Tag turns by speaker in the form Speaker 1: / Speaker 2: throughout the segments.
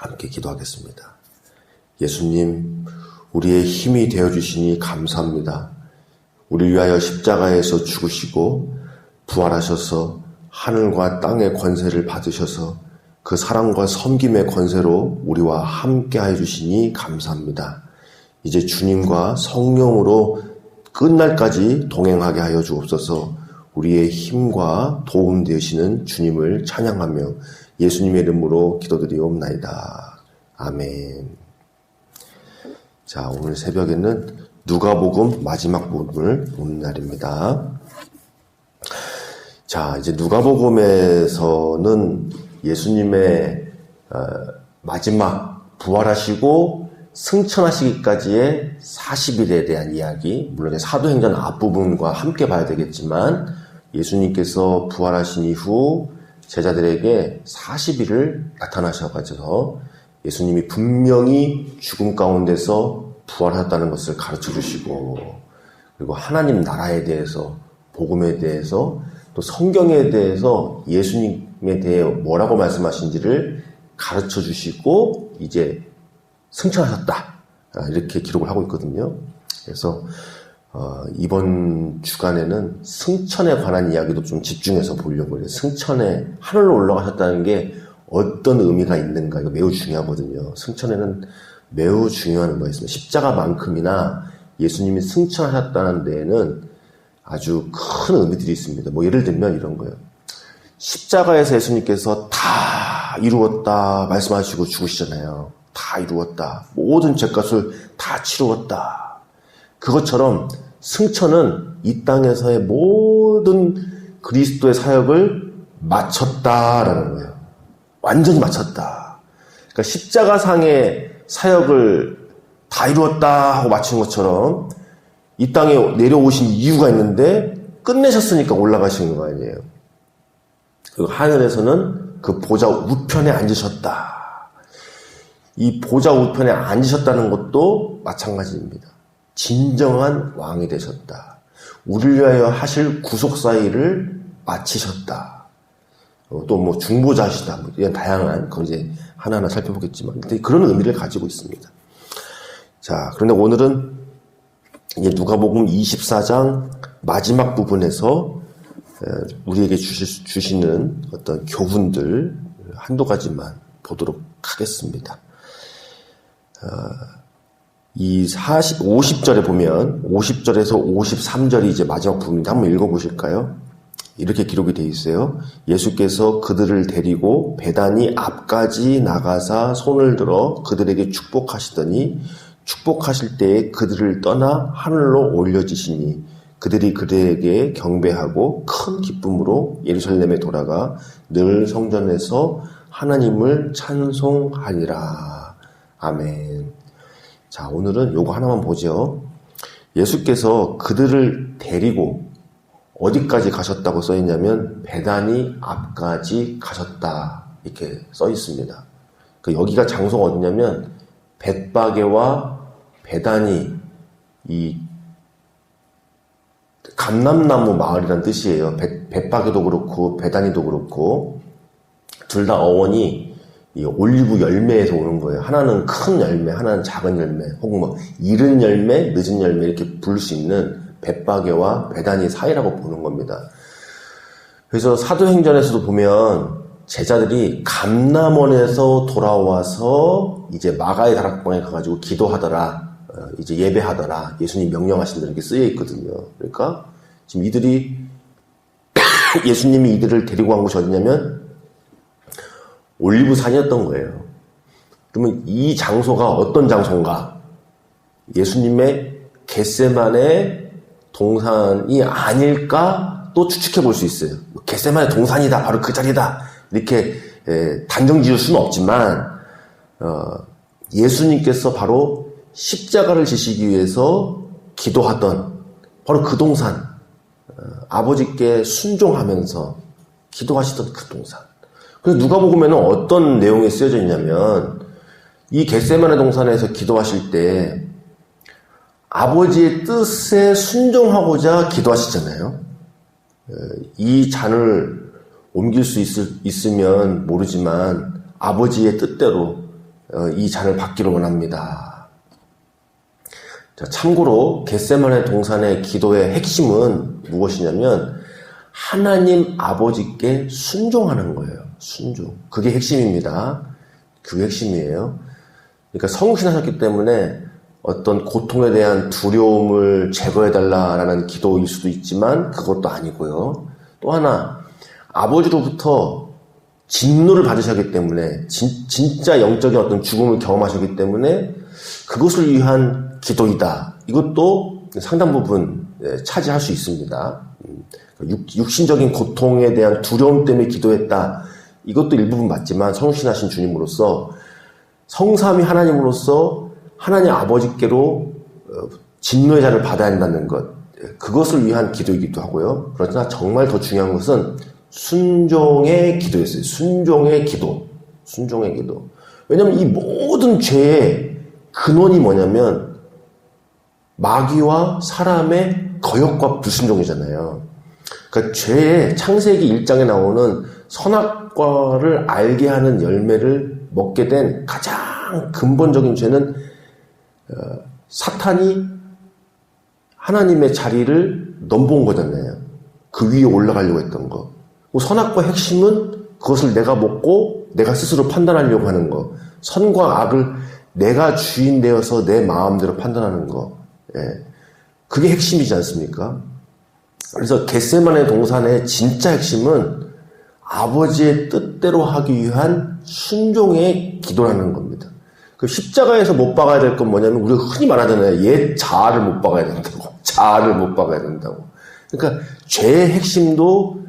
Speaker 1: 함께 기도하겠습니다. 예수님, 우리의 힘이 되어주시니 감사합니다. 우리를 위하여 십자가에서 죽으시고 부활하셔서 하늘과 땅의 권세를 받으셔서 그 사랑과 섬김의 권세로 우리와 함께 해주시니 감사합니다. 이제 주님과 성령으로 끝날까지 동행하게 하여 주옵소서. 우리의 힘과 도움 되시는 주님을 찬양하며 예수님의 이름으로 기도드리옵나이다. 아멘. 자, 오늘 새벽에는 누가복음 마지막 부분을 보는 날입니다. 자, 이제 누가복음에서는 예수님의 마지막 부활하시고 승천하시기까지의 40일에 대한 이야기, 물론 사도행전 앞부분과 함께 봐야 되겠지만 예수님께서 부활하신 이후 제자들에게 40일을 나타나셔가지고 예수님이 분명히 죽음 가운데서 부활했다는 것을 가르쳐 주시고, 그리고 하나님 나라에 대해서, 복음에 대해서, 또 성경에 대해서 예수님에 대해 뭐라고 말씀하신지를 가르쳐 주시고 이제 승천하셨다, 이렇게 기록을 하고 있거든요. 그래서 이번 주간에는 승천에 관한 이야기도 좀 집중해서 보려고 해요. 승천에 하늘로 올라가셨다는 게 어떤 의미가 있는가, 이거 매우 중요하거든요. 승천에는 매우 중요한 의미가 있습니다. 십자가만큼이나 예수님이 승천하셨다는 데에는 아주 큰 의미들이 있습니다. 뭐 예를 들면 이런 거예요. 십자가에서 예수님께서 다 이루었다 말씀하시고 죽으시잖아요. 다 이루었다. 모든 죄값을 다 치루었다. 그것처럼 승천은 이 땅에서의 모든 그리스도의 사역을 마쳤다라는 거예요. 완전히 마쳤다. 그러니까 십자가상의 사역을 다 이루었다 하고 마친 것처럼 이 땅에 내려오신 이유가 있는데 끝내셨으니까 올라가신 거 아니에요. 그리고 하늘에서는 그 보좌 우편에 앉으셨다. 이 보좌 우편에 앉으셨다는 것도 마찬가지입니다. 진정한 왕이 되셨다. 우리를 위하여 하실 구속사 일을 마치셨다. 또 뭐 중보자시다. 뭐 이런 다양한, 그건 이제 하나하나 살펴보겠지만, 그런 의미를 가지고 있습니다. 자, 그런데 오늘은 이제 누가복음 24장 마지막 부분에서 우리에게 주시는 어떤 교훈들 한두 가지만 보도록 하겠습니다. 이 50절에 보면 50절에서 53절이 이제 마지막 부분인데 한번 읽어보실까요? 이렇게 기록이 되어 있어요. 예수께서 그들을 데리고 베다니 앞까지 나가사 손을 들어 그들에게 축복하시더니 축복하실 때에 그들을 떠나 하늘로 올려지시니 그들이 그들에게 경배하고 큰 기쁨으로 예루살렘에 돌아가 늘 성전에서 하나님을 찬송하니라. 아멘. 자, 오늘은 요거 하나만 보죠. 예수께서 그들을 데리고 어디까지 가셨다고 써 있냐면 베다니 앞까지 가셨다, 이렇게 써 있습니다. 여기가 장소가 어디냐면 벳바게와 베다니, 이 감람나무 마을이란 뜻이에요. 벳바게도 그렇고 베다니도 그렇고 둘 다 어원이 이 올리브 열매에서 오는 거예요. 하나는 큰 열매, 하나는 작은 열매, 혹은 뭐 이른 열매, 늦은 열매 이렇게 부를 수 있는 벳바게와 베다니 사이라고 보는 겁니다. 그래서 사도행전에서도 보면 제자들이 감람원에서 돌아와서 이제 마가의 다락방에 가가지고 기도하더라, 이제 예배하더라, 예수님 명령하신 대로 이렇게 쓰여 있거든요. 그러니까 지금 이들이 예수님이 이들을 데리고 간 곳이 어디냐면 올리브산이었던 거예요. 그러면 이 장소가 어떤 장소인가? 예수님의 겟세마네 동산이 아닐까 또 추측해 볼 수 있어요. 겟세마네 동산이다, 바로 그 자리다, 이렇게 단정 지을 수는 없지만 예수님께서 바로 십자가를 지시기 위해서 기도하던 바로 그 동산, 아버지께 순종하면서 기도하시던 그 동산. 그래서 누가복음에는 어떤 내용이 쓰여져 있냐면 이 겟세마네 동산에서 기도하실 때 아버지의 뜻에 순종하고자 기도하시잖아요. 이 잔을 옮길 수 있으면 모르지만 아버지의 뜻대로 이 잔을 받기를 원합니다. 자, 참고로 겟세마네 동산의 기도의 핵심은 무엇이냐면 하나님 아버지께 순종하는 거예요. 순종. 그게 핵심입니다. 그게 핵심이에요. 그러니까 성신하셨기 때문에 어떤 고통에 대한 두려움을 제거해달라라는 기도일 수도 있지만 그것도 아니고요. 또 하나, 아버지로부터 진노를 받으셨기 때문에 진짜 영적인 어떤 죽음을 경험하셨기 때문에 그것을 위한 기도이다. 이것도 상당 부분 차지할 수 있습니다. 육신적인 고통에 대한 두려움 때문에 기도했다. 이것도 일부분 맞지만 성신하신 주님으로서 성삼위 하나님으로서 하나님 아버지께로 진노의 잔을 받아야 한다는 것, 그것을 위한 기도이기도 하고요. 그러나 정말 더 중요한 것은 순종의 기도였어요. 순종의 기도. 순종의 기도. 왜냐하면 이 모든 죄의 근원이 뭐냐면 마귀와 사람의 거역과 불순종이잖아요. 그러니까 죄의 창세기 1장에 나오는 선악과를 알게 하는 열매를 먹게 된 가장 근본적인 죄는 사탄이 하나님의 자리를 넘본 거잖아요. 그 위에 올라가려고 했던 거. 선악과의 핵심은 그것을 내가 먹고 내가 스스로 판단하려고 하는 거. 선과 악을 내가 주인 되어서 내 마음대로 판단하는 거. 예. 그게 핵심이지 않습니까? 그래서 겟세마네 동산의 진짜 핵심은 아버지의 뜻대로 하기 위한 순종의 기도라는 겁니다. 그 십자가에서 못 박아야 될 건 뭐냐면 우리가 흔히 말하잖아요. 옛 자아를 못 박아야 된다고. 자아를 못 박아야 된다고. 그러니까 죄의 핵심도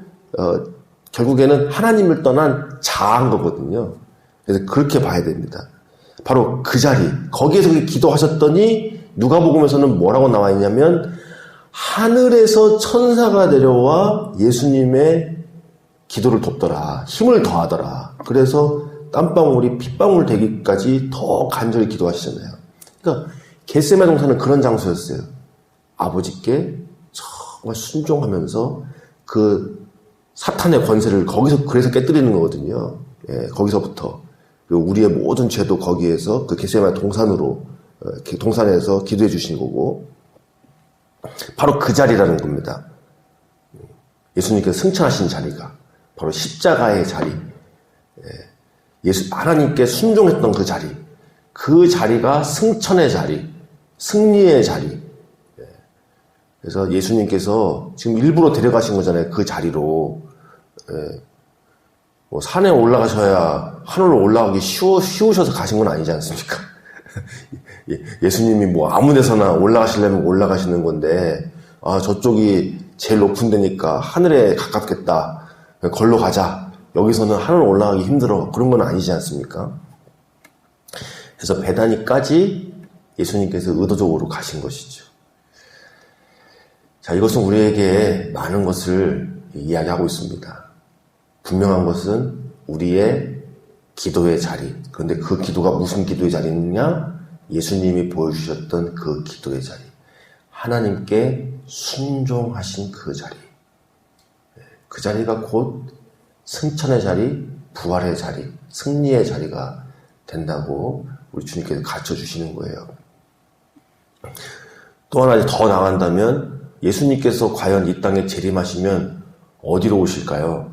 Speaker 1: 결국에는 하나님을 떠난 자아인 거거든요. 그래서 그렇게 봐야 됩니다. 바로 그 자리, 거기에서 기도하셨더니 누가복음에서는 뭐라고 나와 있냐면 하늘에서 천사가 내려와 예수님의 기도를 돕더라. 힘을 더하더라. 그래서 땀방울이 핏방울 되기까지 더 간절히 기도하시잖아요. 그러니까 겟세마네 동산은 그런 장소였어요. 아버지께 정말 순종하면서 그 사탄의 권세를 거기서 그래서 깨뜨리는 거거든요. 예, 거기서부터. 그리고 우리의 모든 죄도 거기에서 그 겟세마네 동산으로 동산에서 기도해 주신 거고 바로 그 자리라는 겁니다. 예수님께서 승천하신 자리가 바로 십자가의 자리. 하나님께 순종했던 그 자리. 그 자리가 승천의 자리, 승리의 자리. 그래서 예수님께서 지금 일부러 데려가신 거잖아요. 그 자리로. 뭐 산에 올라가셔야 하늘로 올라가기 쉬우셔서 가신 건 아니지 않습니까? 예수님이 뭐 아무 데서나 올라가시려면 올라가시는 건데, 아, 저쪽이 제일 높은 데니까 하늘에 가깝겠다. 걸로 가자. 여기서는 하늘 올라가기 힘들어. 그런 건 아니지 않습니까? 그래서 베다니까지 예수님께서 의도적으로 가신 것이죠. 자, 이것은 우리에게 많은 것을 이야기하고 있습니다. 분명한 것은 우리의 기도의 자리. 그런데 그 기도가 무슨 기도의 자리느냐? 예수님이 보여주셨던 그 기도의 자리. 하나님께 순종하신 그 자리. 그 자리가 곧 승천의 자리, 부활의 자리, 승리의 자리가 된다고 우리 주님께서 가르쳐주시는 거예요. 또 하나 더 나간다면 예수님께서 과연 이 땅에 재림하시면 어디로 오실까요?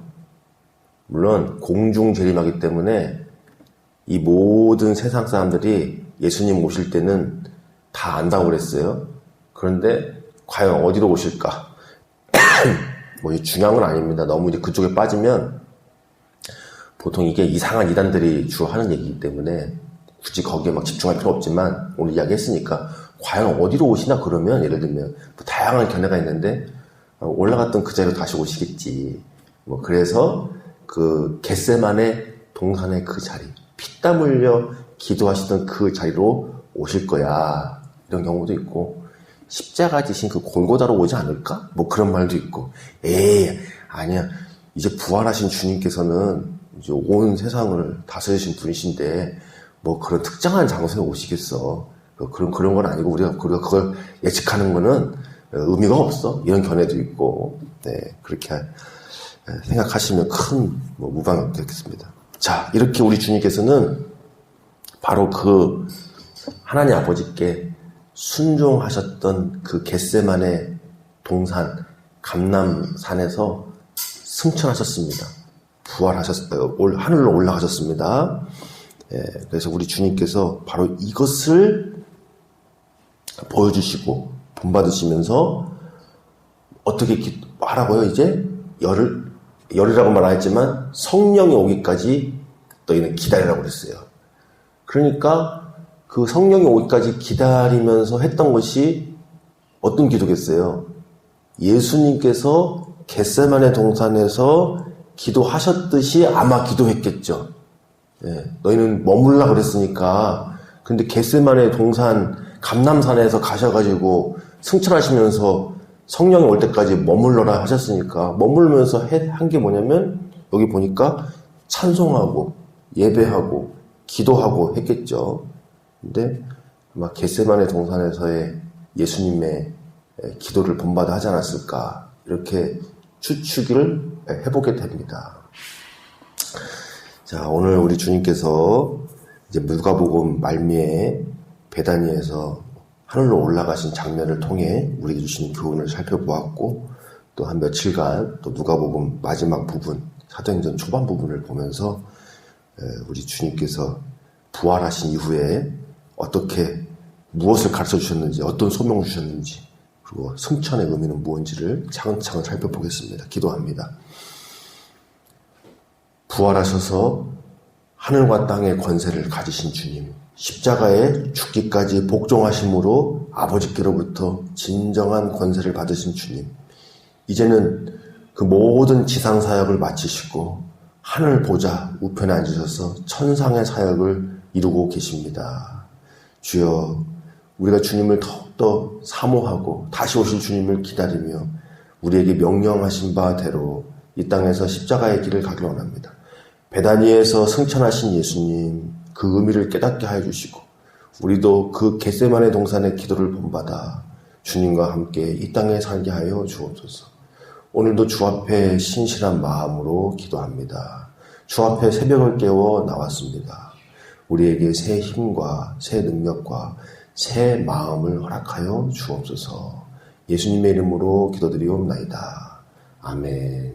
Speaker 1: 물론 공중 재림하기 때문에 이 모든 세상 사람들이 예수님 오실 때는 다 안다고 그랬어요. 그런데 과연 어디로 오실까? 뭐 중요한 건 아닙니다. 너무 이제 그쪽에 빠지면 보통 이게 이상한 이단들이 주로 하는 얘기이기 때문에 굳이 거기에 막 집중할 필요 없지만 오늘 이야기했으니까 과연 어디로 오시나 그러면 예를 들면 뭐 다양한 견해가 있는데 올라갔던 그 자리로 다시 오시겠지. 뭐 그래서 그 겟세마네 동산의 그 자리, 피땀 흘려 기도하시던 그 자리로 오실 거야. 이런 경우도 있고 십자가 지신 그 골고다로 오지 않을까? 뭐 그런 말도 있고 에이 아니야. 이제 부활하신 주님께서는 이제 온 세상을 다스리신 분이신데 뭐 그런 특정한 장소에 오시겠어. 그런 건 아니고 우리가 그걸 예측하는 거는 의미가 없어. 이런 견해도 있고 네, 그렇게 무방이 없겠습니다. 자, 이렇게 우리 주님께서는 바로 그 하나님 아버지께 순종하셨던 그 겟세마네 동산 감람산에서 승천하셨습니다. 부활하셨어요. 하늘로 올라가셨습니다. 그래서 우리 주님께서 바로 이것을 보여주시고 본받으시면서 어떻게 하라고요? 이제 열이라고 말하지만 성령이 오기까지 너희는 기다리라고 그랬어요. 그러니까 그 성령이 오기까지 기다리면서 했던 것이 어떤 기도겠어요? 예수님께서 겟세마네 동산에서 기도하셨듯이 아마 기도했겠죠. 너희는 머물라 그랬으니까. 근데 겟세마네 동산 감람산에서 가셔가지고 승천하시면서 성령이 올 때까지 머물러라 하셨으니까 머물면서 한 게 뭐냐면 여기 보니까 찬송하고 예배하고 기도하고 했겠죠. 근데 아마 겟세마네 동산에서의 예수님의 기도를 본받아 하지 않았을까 이렇게 추측을 해보게 됩니다. 자, 오늘 우리 주님께서 이제 누가복음 말미에 베다니에서 하늘로 올라가신 장면을 통해 우리에게 주신 교훈을 살펴보았고 또 한 며칠간 또 누가복음 마지막 부분, 사도행전 초반 부분을 보면서 우리 주님께서 부활하신 이후에 어떻게 무엇을 가르쳐 주셨는지, 어떤 소명을 주셨는지, 그리고 승천의 의미는 무엇인지를 차근차근 살펴보겠습니다. 기도합니다. 부활하셔서 하늘과 땅의 권세를 가지신 주님, 십자가에 죽기까지 복종하심으로 아버지께로부터 진정한 권세를 받으신 주님, 이제는 그 모든 지상 사역을 마치시고 하늘 보좌 우편에 앉으셔서 천상의 사역을 이루고 계십니다. 주여, 우리가 주님을 더욱더 사모하고 다시 오실 주님을 기다리며 우리에게 명령하신 바대로 이 땅에서 십자가의 길을 가길 원합니다. 베다니에서 승천하신 예수님, 그 의미를 깨닫게 하여 주시고 우리도 그 겟세마네 동산의 기도를 본받아 주님과 함께 이 땅에 살게 하여 주옵소서. 오늘도 주 앞에 신실한 마음으로 기도합니다. 주 앞에 새벽을 깨워 나왔습니다. 우리에게 새 힘과 새 능력과 새 마음을 허락하여 주옵소서. 예수님의 이름으로 기도드리옵나이다. 아멘.